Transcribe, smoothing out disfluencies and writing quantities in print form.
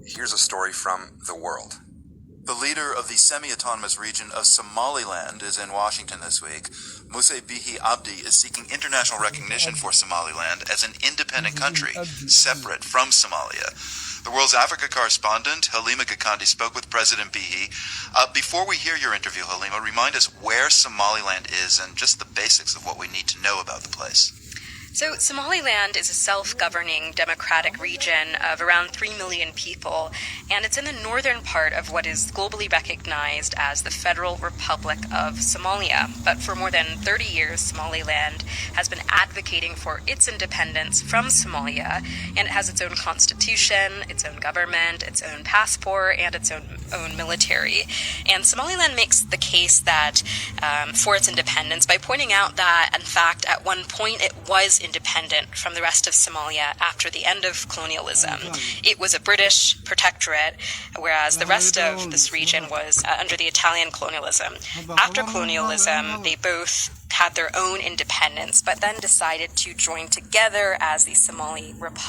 Here's a story from The World. The leader of the semi-autonomous region of Somaliland is in Washington this week. Muse Bihi Abdi is seeking international recognition for Somaliland as an independent country, separate from Somalia. The World's Africa correspondent, Halima Gakandi, spoke with President Bihi. Before we hear your interview, Halima, remind us where Somaliland is and just the basics of what we need to know about the place. So Somaliland is a self-governing democratic region of around 3 million people, and it's in the northern part of what is globally recognized as the Federal Republic of Somalia. But for more than 30 years, Somaliland has been advocating for its independence from Somalia, and it has its own constitution, its own government, its own passport, and its own military. And Somaliland makes the case that for its independence by pointing out that, in fact, at one point it was independent from the rest of Somalia after the end of colonialism. It was a British protectorate, whereas the rest of this region was under the Italian colonialism. After colonialism, they both had their own independence, but then decided to join together as the Somali Republic.